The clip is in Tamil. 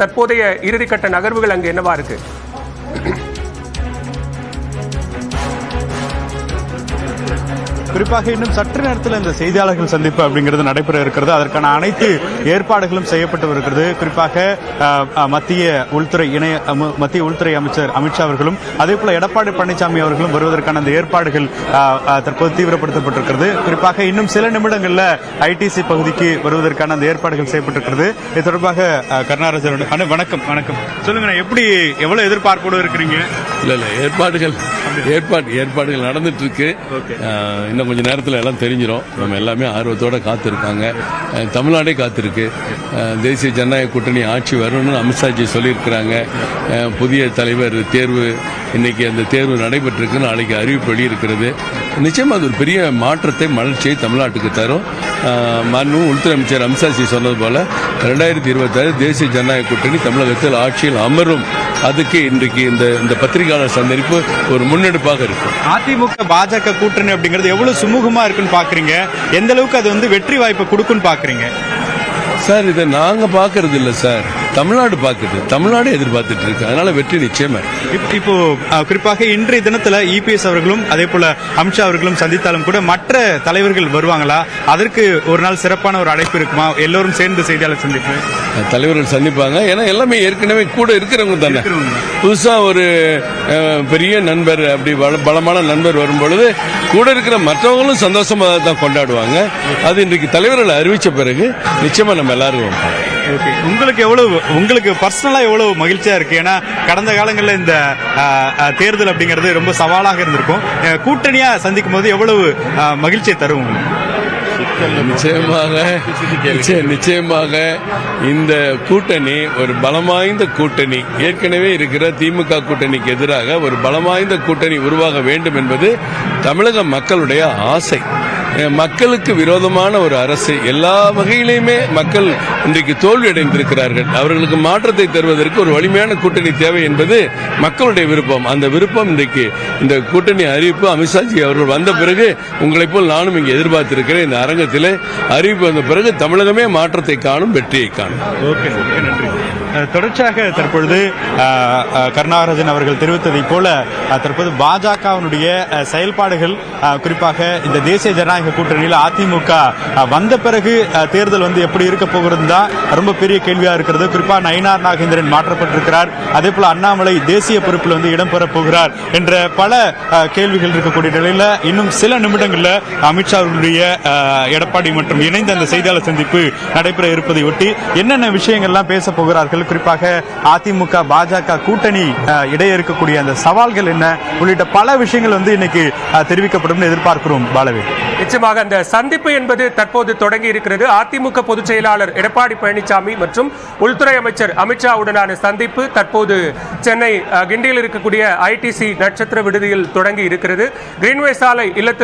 தற்போதைய இறுதிக்கட்ட நகர்வுகள் அங்கு என்னவா இருக்கு? குறிப்பாக இன்னும் சற்று நேரத்தில் இந்த செய்தியாளர்கள் சந்திப்பு அப்படிங்கிறது நடைபெற இருக்கிறது. அதற்கான அனைத்து ஏற்பாடுகளும் செய்யப்பட்டு வருகிறது. குறிப்பாக மத்திய உள்துறை அமைச்சர் அமித்ஷா அவர்களும் அதேபோல எடப்பாடி பழனிசாமி அவர்களும் வருவதற்கான அந்த ஏற்பாடுகள் தற்போது தீவிரப்படுத்தப்பட்டிருக்கிறது. குறிப்பாக இன்னும் சில நிமிடங்களில் ஐடிசி பகுதிக்கு வருவதற்கான அந்த ஏற்பாடுகள் செய்யப்பட்டிருக்கிறது. இது தொடர்பாக கருணாராஜன் வணக்கம். சொல்லுங்க, எப்படி எவ்வளவு எதிர்பார்ப்போடு இருக்கிறீங்க? இல்ல ஏற்பாடுகள் நடந்துட்டு இருக்கு. இன்னும் கொஞ்ச நேரத்தில் எல்லாம் தெரிஞ்சிடும். நம்ம எல்லாமே ஆர்வத்தோட காத்திருக்காங்க. தமிழ்நாடே காத்திருக்கு. தேசிய ஜனநாயக கூட்டணி ஆட்சி வரணும்னு அமித்ஷாஜி சொல்லியிருக்கிறாங்க. புதிய தலைவர் தேர்வு இன்னைக்கு அந்த தேர்வு நடைபெற்றிருக்கு. நாளைக்கு அறிவிப்பு வெளியிருக்கிறது. நிச்சயமா அது ஒரு பெரிய மாற்றத்தை மலர்ச்சியை தமிழ்நாட்டுக்கு தரும். மாண்புமிகு உள்துறை அமைச்சர் அமித்ஷாஜி சொன்னது போல 2026 தேசிய ஜனநாயக கூட்டணி தமிழகத்தில் ஆட்சியில் அமரும். அதுக்கு இன்றைக்கு இந்த பத்திரிகையாளர் சந்திப்பு ஒரு முன்னெடுப்பாக இருக்கு. அதிமுக பாஜக கூட்டணி அப்படிங்கிறது எவ்வளவு சுமூகமா இருக்குன்னு பாக்குறீங்க? எந்த அளவுக்கு அது வெற்றி வாய்ப்பு கொடுக்குன்னு பாக்குறீங்க? சார், இதை நாங்க பாக்குறது இல்ல சார், தமிழ்நாடு பாக்குது. தமிழ்நாடு எதிர்பார்த்துட்டு இருக்கு. அதனால வெற்றி நிச்சயமா. இப்போ குறிப்பாக இன்றைய தினத்துல இபிஎஸ் அவர்களும் அதே போல அமித்ஷா அவர்களும் சந்தித்தாலும் கூட மற்ற தலைவர்கள் வருவாங்களா? அதற்கு ஒரு நாள் சிறப்பான ஒரு அழைப்பு இருக்குமா? எல்லோரும் சேர்ந்து செய்தியாளர் சந்திப்பு தலைவர்கள் சந்திப்பாங்க. ஏன்னா எல்லாமே ஏற்கனவே கூட இருக்கிறவங்க தானே. புதுசா ஒரு பெரிய நண்பர், அப்படி பலமான நண்பர் வரும்பொழுது கூட இருக்கிற மற்றவங்களும் சந்தோஷமா தான் கொண்டாடுவாங்க. அது இன்றைக்கு தலைவர்கள் அறிவிச்ச பிறகு நிச்சயமா நம்ம எல்லாரும் உங்களுக்கு பர்சனலா எவ்வளவு மகிழ்ச்சியா இருக்கு? ஏன்னா கடந்த காலங்களில் இந்த தேர்தல் அப்படிங்கிறது ரொம்ப சவாலாக இருந்திருக்கும். கூட்டணியா சந்திக்கும் போது எவ்வளவு மகிழ்ச்சியை தரும்? நிச்சயமாக இந்த கூட்டணி ஒரு பலமாய்ந்த கூட்டணி. ஏற்கனவே இருக்கிற திமுக கூட்டணிக்கு எதிராக ஒரு பலமாய்ந்த கூட்டணி உருவாக வேண்டும் என்பது தமிழக மக்களுடைய ஆசை. மக்களுக்கு விரோதமான ஒரு அரசு எல்லா வகையிலுமே மக்கள் இன்றைக்கு தோல்வி அடைந்திருக்கிறார்கள். அவர்களுக்கு மாற்றத்தை தருவதற்கு ஒரு வலிமையான கூட்டணி தேவை என்பது மக்களுடைய விருப்பம். அந்த விருப்பம் இன்றைக்கு இந்த கூட்டணி அறிவிப்பு அமித்ஷாஜி அவர்கள் வந்த பிறகு உங்களைப் போல் நானும் இங்கே எதிர்பார்த்திருக்கிறேன். இந்த அரங்கத்தில் அறிவிப்பு வந்த பிறகு தமிழகமே மாற்றத்தை காணும், வெற்றியை காணும். நன்றி. தொடர்ச்சியாக தற்பொழுது கருணாராஜன் அவர்கள் தெரிவித்ததை போல தற்போது பாஜகவினுடைய செயல்பாடுகள், குறிப்பாக இந்த தேசிய ஜனநாயக கூட்டணியில் அதிமுக வந்த பிறகு தேர்தல் எப்படி இருக்க போகிறது தான் ரொம்ப பெரிய கேள்வியா இருக்கிறது. குறிப்பாக நயினார் நாகேந்திரன் மாற்றப்பட்டிருக்கிறார். அதே போல அண்ணாமலை தேசிய பொறுப்பில் இடம்பெற போகிறார் என்ற பல கேள்விகள் இருக்கக்கூடிய நிலையில் இன்னும் சில நிமிடங்களில் அமித்ஷா அவர்களுடைய எடப்பாடி மற்றும் இணைந்த அந்த செய்தியாளர் சந்திப்பு நடைபெற இருப்பதை ஒட்டி என்னென்ன விஷயங்கள்லாம் பேச போகிறார்கள், குறிப்பாக அதிமுக பாஜக கூட்டணி இடையே இருக்கக்கூடிய அந்த சவால்கள் என்ன உள்ளிட்ட பல விஷயங்கள் இன்னைக்கு தெரிவிக்கப்படும் எதிர்பார்க்கிறோம். பாலவே, நிச்சயமாக அந்த சந்திப்பு என்பது தற்போது தொடங்கி இருக்கிறது. அதிமுக பொதுச் செயலாளர் எடப்பாடி பழனிசாமி மற்றும் உள்துறை அமைச்சர் அமித்ஷாவுடனான சந்திப்பு தற்போது சென்னை கிண்டியில் இருக்கக்கூடிய ஐடிசி நட்சத்திர விடுதியில் தொடங்கி இருக்கிறது. கிரீன்வே சாலை இல்லத்தில்